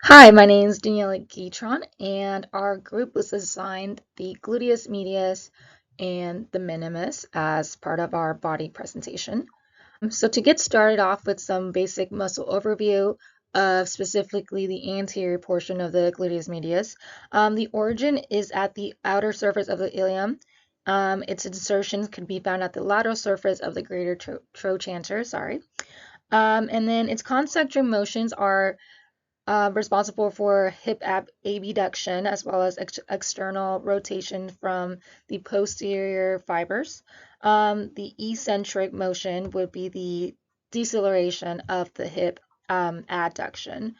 Hi, my name is Daniela Guitron, and our group was assigned the gluteus medius and the minimus as part of our body presentation. So to get started off with some basic muscle overview of specifically the anterior portion of the gluteus medius, the origin is at the outer surface of the ilium. Its insertions can be found at the lateral surface of the greater trochanter, and then its concentric motions are responsible for hip abduction as well as external rotation from the posterior fibers. The eccentric motion would be the deceleration of the hip adduction.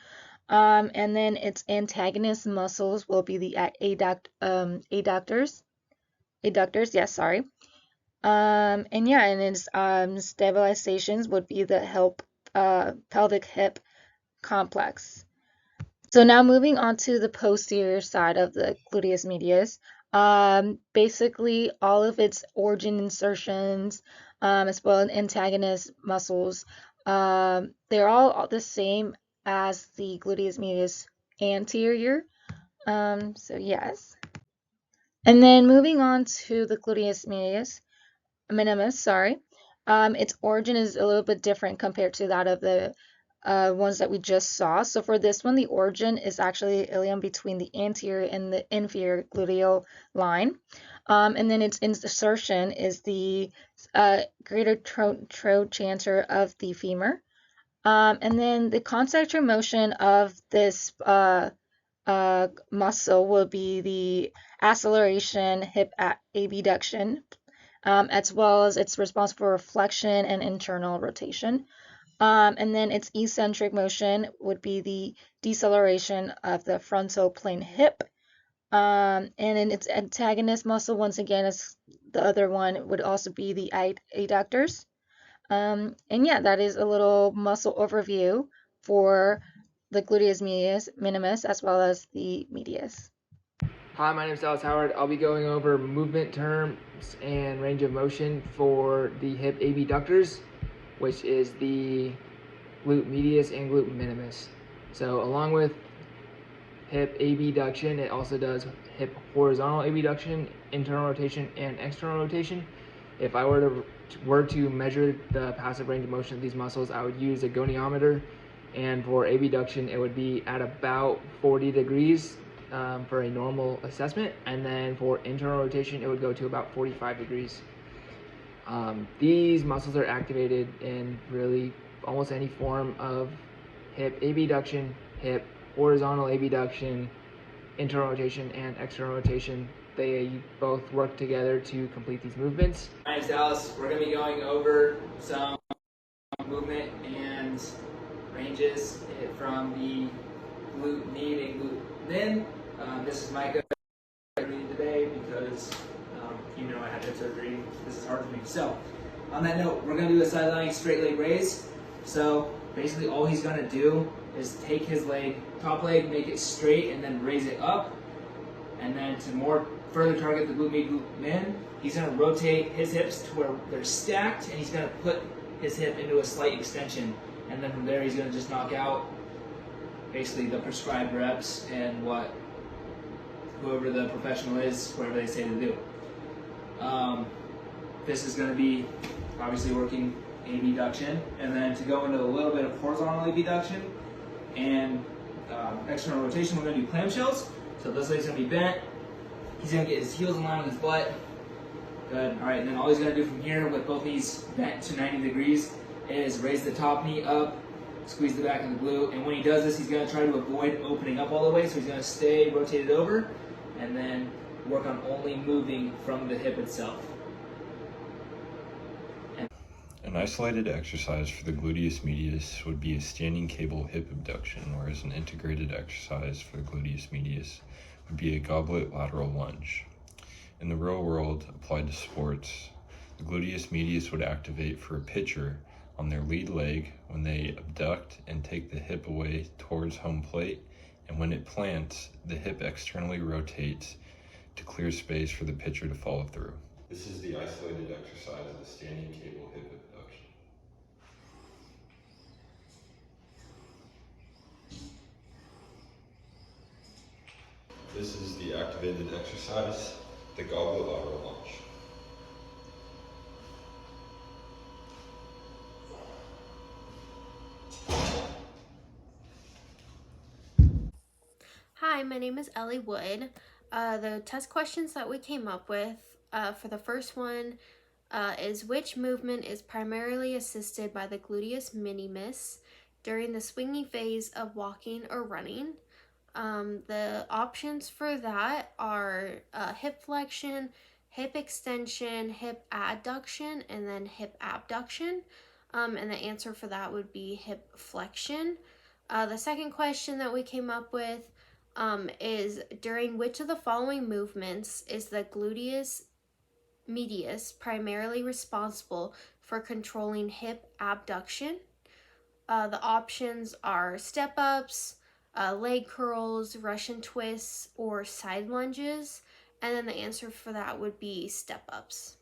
And then its antagonist muscles will be the adductors, yes, sorry. And its stabilizations would be the pelvic hip complex. So now moving on to the posterior side of the gluteus medius, basically all of its origin insertions, as well as antagonist muscles, they're all the same as the gluteus medius anterior. So yes. And then moving on to the gluteus minimus, sorry. Its origin is a little bit different compared to that of the ones that we just saw. So for this one, the origin is actually ilium between the anterior and the inferior gluteal line. And then its insertion is the greater trochanter of the femur. And then the concentric motion of this muscle will be the acceleration hip abduction, as well as it's responsible for reflection and internal rotation. And then its eccentric motion would be the deceleration of the frontal plane hip. And then its antagonist muscle, once again, as the other one, would also be the adductors. And yeah, that is a little muscle overview for the gluteus medius, minimus, as well as the medius. Hi, my name is Dallas Howard. I'll be going over movement terms and range of motion for the hip abductors, which is the glute medius and glute minimus. So along with hip abduction, it also does hip horizontal abduction, internal rotation, and external rotation. If I were to measure the passive range of motion of these muscles, I would use a goniometer, and for abduction, it would be at about 40 degrees for a normal assessment, and then for internal rotation, it would go to about 45 degrees. These muscles are activated in really almost any form of hip abduction, hip horizontal abduction, internal rotation, and external rotation. They both work together to complete these movements. My name is Dallas. We're going to be going over some movement and ranges from the glute med and glute min. This is Micah today because I had hip surgery. This is hard for me. So, on that note, we're going to do a side lying straight leg raise. So, basically, all he's going to do is take his leg, top leg, make it straight, and then raise it up. And then to more further target the glute med, glute min, he's going to rotate his hips to where they're stacked, and he's going to put his hip into a slight extension. And then from there, he's going to just knock out basically the prescribed reps and what whoever the professional is, whatever they say to do. This is going to be obviously working abduction, and then to go into a little bit of horizontal abduction and external rotation, we're going to do clamshells. So this leg's going to be bent. He's going to get his heels in line with his butt. Good. All right, and then all he's going to do from here with both knees bent to 90 degrees is raise the top knee up, squeeze the back of the glute, and when he does this, he's going to try to avoid opening up all the way, so he's going to stay rotated over, and then work on only moving from the hip itself. An isolated exercise for the gluteus medius would be a standing cable hip abduction, whereas an integrated exercise for the gluteus medius would be a goblet lateral lunge. In the real world, applied to sports, the gluteus medius would activate for a pitcher on their lead leg when they abduct and take the hip away towards home plate, and when it plants, the hip externally rotates to clear space for the pitcher to follow through. This is the isolated exercise of the standing cable hip abduction. This is the activated exercise, the goblet lateral lunge. Hi, my name is Ellie Wood. The test questions that we came up with for the first one is which movement is primarily assisted by the gluteus minimus during the swinging phase of walking or running? The options for that are hip flexion, hip extension, hip adduction, and then hip abduction. And the answer for that would be hip flexion. The second question that we came up with is during which of the following movements is the gluteus medius primarily responsible for controlling hip abduction? The options are step ups, leg curls, Russian twists, or side lunges. And then the answer for that would be step ups.